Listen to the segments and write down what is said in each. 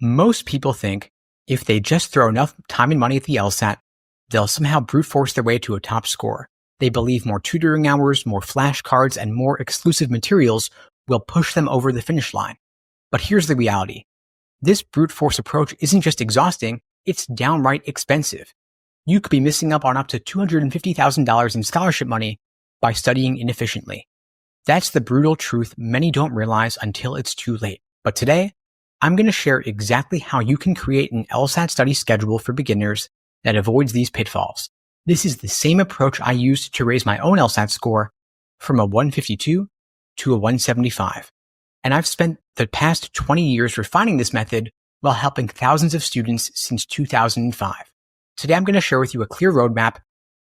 Most people think if they just throw enough time and money at the LSAT, they'll somehow brute force their way to a top score. They believe more tutoring hours, more flashcards, and more exclusive materials will push them over the finish line. But here's the reality. This brute force approach isn't just exhausting, it's downright expensive. You could be missing up on up to $250,000 in scholarship money by studying inefficiently. That's the brutal truth many don't realize until it's too late. But today, I'm going to share exactly how you can create an LSAT study schedule for beginners that avoids these pitfalls. This is the same approach I used to raise my own LSAT score from a 152 to a 175. And I've spent the past 20 years refining this method while helping thousands of students since 2005. Today, I'm going to share with you a clear roadmap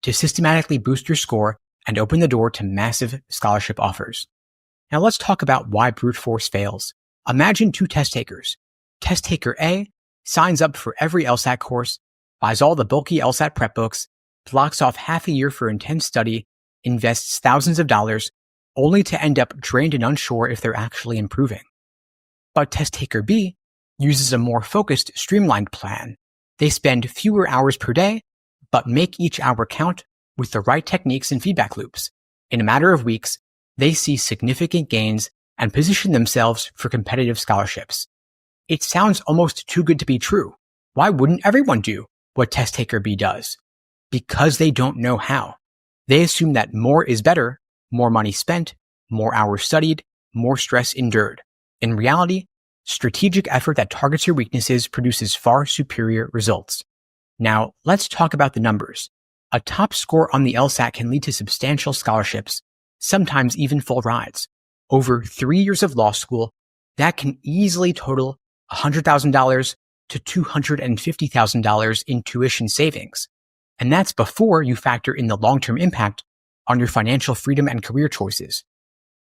to systematically boost your score and open the door to massive scholarship offers. Now let's talk about why brute force fails. Imagine two test takers. Test taker A signs up for every LSAT course, buys all the bulky LSAT prep books, blocks off half a year for intense study, invests thousands of dollars, only to end up drained and unsure if they're actually improving. But test taker B uses a more focused, streamlined plan. They spend fewer hours per day, but make each hour count with the right techniques and feedback loops. In a matter of weeks, they see significant gains and position themselves for competitive scholarships. It sounds almost too good to be true. Why wouldn't everyone do what test taker B does? Because they don't know how. They assume that more is better, more money spent, more hours studied, more stress endured. In reality, strategic effort that targets your weaknesses produces far superior results. Now, let's talk about the numbers. A top score on the LSAT can lead to substantial scholarships, sometimes even full rides. Over 3 years of law school, that can easily total $100,000 to $250,000 in tuition savings. And that's before you factor in the long-term impact on your financial freedom and career choices.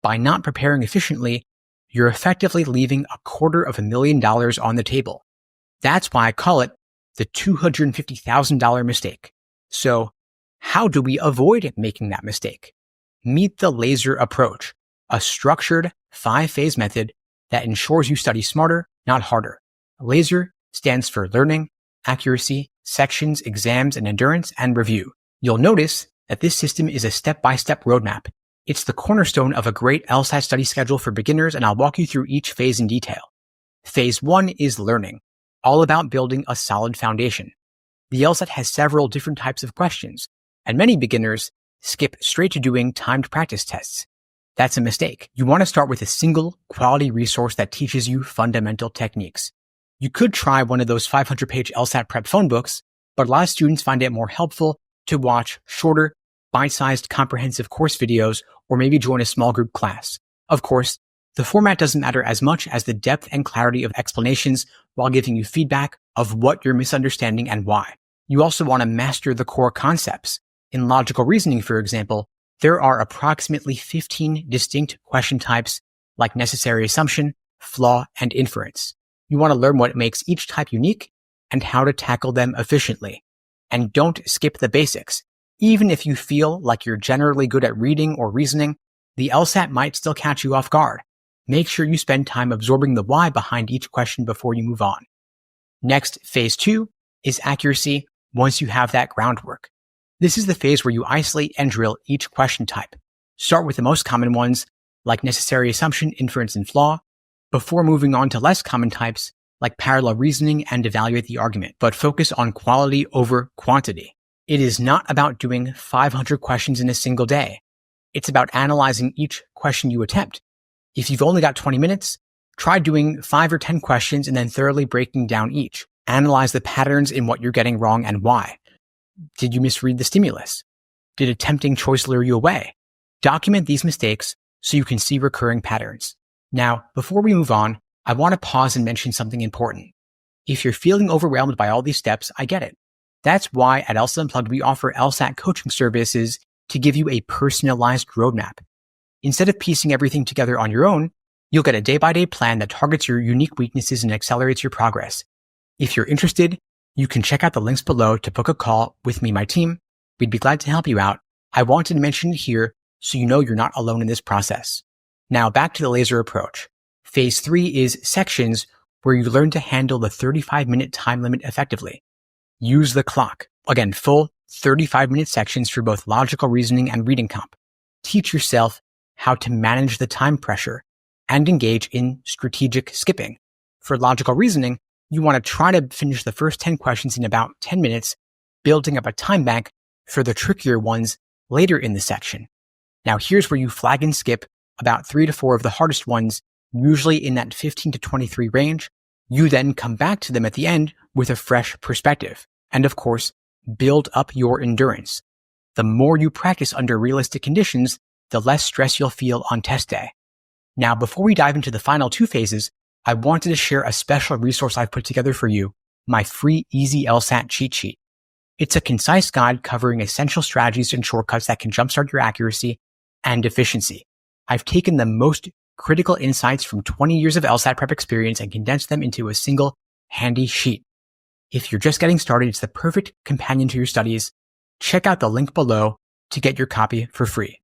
By not preparing efficiently, you're effectively leaving $250,000 on the table. That's why I call it the $250,000 mistake. So, how do we avoid making that mistake? Meet the LASER approach, a structured 5-phase method that ensures you study smarter, not harder. LASER stands for learning, accuracy, sections, exams, and endurance, and review. You'll notice that this system is a step-by-step roadmap. It's the cornerstone of a great LSAT study schedule for beginners, and I'll walk you through each phase in detail. Phase 1 is learning, all about building a solid foundation. The LSAT has several different types of questions, and many beginners skip straight to doing timed practice tests. That's a mistake. You want to start with a single quality resource that teaches you fundamental techniques. You could try one of those 500-page LSAT prep phone books, but a lot of students find it more helpful to watch shorter, bite-sized comprehensive course videos or maybe join a small group class. Of course, the format doesn't matter as much as the depth and clarity of explanations while giving you feedback of what you're misunderstanding and why. You also want to master the core concepts. In logical reasoning, for example, there are approximately 15 distinct question types like necessary assumption, flaw, and inference. You want to learn what makes each type unique and how to tackle them efficiently. And don't skip the basics. Even if you feel like you're generally good at reading or reasoning, the LSAT might still catch you off guard. Make sure you spend time absorbing the why behind each question before you move on. Next, phase 2 is accuracy once you have that groundwork. This is the phase where you isolate and drill each question type. Start with the most common ones, like necessary assumption, inference, and flaw, before moving on to less common types, like parallel reasoning, and evaluate the argument, but focus on quality over quantity. It is not about doing 500 questions in a single day. It's about analyzing each question you attempt. If you've only got 20 minutes, try doing 5 or 10 questions and then thoroughly breaking down each. Analyze the patterns in what you're getting wrong and why. Did you misread the stimulus? Did a tempting choice lure you away? Document these mistakes so you can see recurring patterns. Now, before we move on, I want to pause and mention something important. If you're feeling overwhelmed by all these steps, I get it. That's why at LSAT Unplugged, we offer LSAT coaching services to give you a personalized roadmap. Instead of piecing everything together on your own, you'll get a day-by-day plan that targets your unique weaknesses and accelerates your progress. If you're interested, you can check out the links below to book a call with me and my team. We'd be glad to help you out. I wanted to mention it here so you know you're not alone in this process. Now back to the LASER approach. Phase 3 is sections, where you learn to handle the 35-minute time limit effectively. Use the clock. Again, full 35-minute sections for both logical reasoning and reading comp. Teach yourself how to manage the time pressure and engage in strategic skipping. For logical reasoning, you want to try to finish the first 10 questions in about 10 minutes, building up a time bank for the trickier ones later in the section. Now here's where you flag and skip about 3 to 4 of the hardest ones, usually in that 15 to 23 range. You then come back to them at the end with a fresh perspective. And of course, build up your endurance. The more you practice under realistic conditions, the less stress you'll feel on test day. Now, before we dive into the final 2 phases, I wanted to share a special resource I've put together for you, my free Easy LSAT cheat sheet. It's a concise guide covering essential strategies and shortcuts that can jumpstart your accuracy and efficiency. I've taken the most critical insights from 20 years of LSAT prep experience and condensed them into a single handy sheet. If you're just getting started, it's the perfect companion to your studies. Check out the link below to get your copy for free.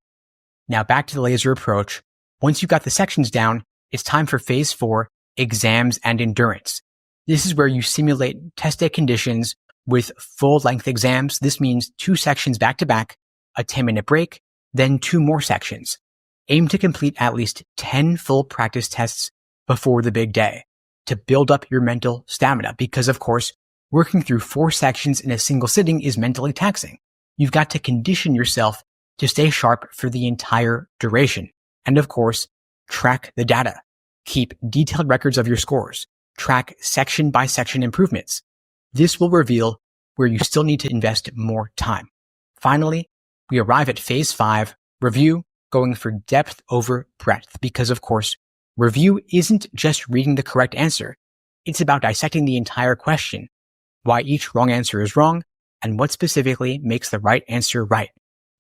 Now back to the laser approach. Once you've got the sections down, it's time for phase 4, exams and endurance. This is where you simulate test day conditions with full-length exams. This means 2 sections back-to-back, a 10-minute break, then 2 more sections. Aim to complete at least 10 full practice tests before the big day to build up your mental stamina because, of course, working through 4 sections in a single sitting is mentally taxing. You've got to condition yourself to stay sharp for the entire duration. And of course, track the data. Keep detailed records of your scores. Track section by section improvements. This will reveal where you still need to invest more time. Finally, we arrive at phase 5, review, going for depth over breadth because, of course, review isn't just reading the correct answer. It's about dissecting the entire question, why each wrong answer is wrong, and what specifically makes the right answer right.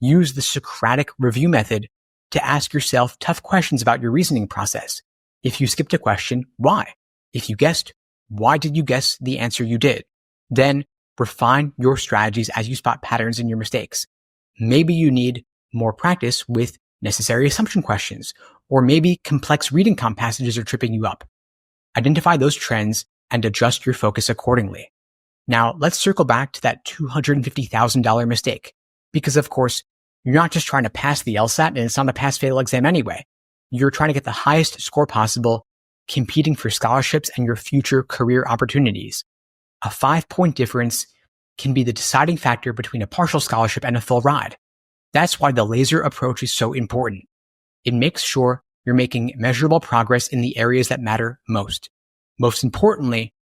Use the Socratic review method to ask yourself tough questions about your reasoning process. If you skipped a question, why? If you guessed, why did you guess the answer you did? Then refine your strategies as you spot patterns in your mistakes. Maybe you need more practice with necessary assumption questions, or maybe complex reading comp passages are tripping you up. Identify those trends and adjust your focus accordingly. Now, let's circle back to that $250,000 mistake, because of course, you're not just trying to pass the LSAT and it's not a pass-fail exam anyway. You're trying to get the highest score possible, competing for scholarships and your future career opportunities. A 5-point difference can be the deciding factor between a partial scholarship and a full ride. That's why the laser approach is so important. It makes sure you're making measurable progress in the areas that matter most. Most importantly,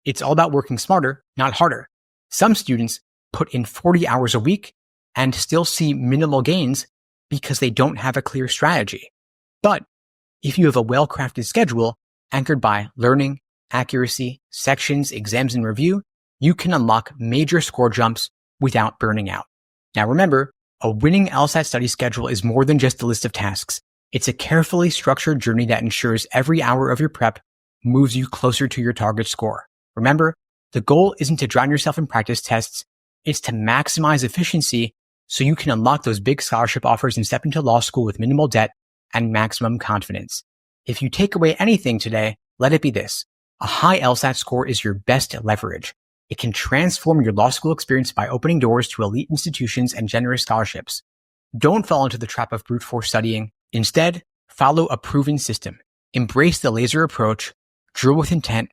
it's all about working smarter, not harder. Some students put in 40 hours a week and still see minimal gains because they don't have a clear strategy. But if you have a well-crafted schedule anchored by learning, accuracy, sections, exams, and review, you can unlock major score jumps without burning out. Now remember, a winning LSAT study schedule is more than just a list of tasks. It's a carefully structured journey that ensures every hour of your prep moves you closer to your target score. Remember, the goal isn't to drown yourself in practice tests, it's to maximize efficiency so you can unlock those big scholarship offers and step into law school with minimal debt and maximum confidence. If you take away anything today, let it be this. A high LSAT score is your best leverage. It can transform your law school experience by opening doors to elite institutions and generous scholarships. Don't fall into the trap of brute force studying. Instead, follow a proven system. Embrace the laser approach, drill with intent,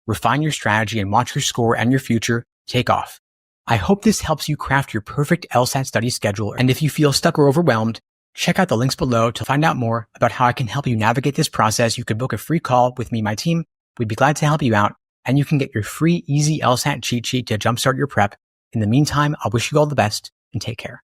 refine your strategy, and watch your score and your future take off. I hope this helps you craft your perfect LSAT study schedule. And if you feel stuck or overwhelmed, check out the links below to find out more about how I can help you navigate this process. You could book a free call with me and my team. We'd be glad to help you out. And you can get your free Easy LSAT cheat sheet to jumpstart your prep. In the meantime, I wish you all the best and take care.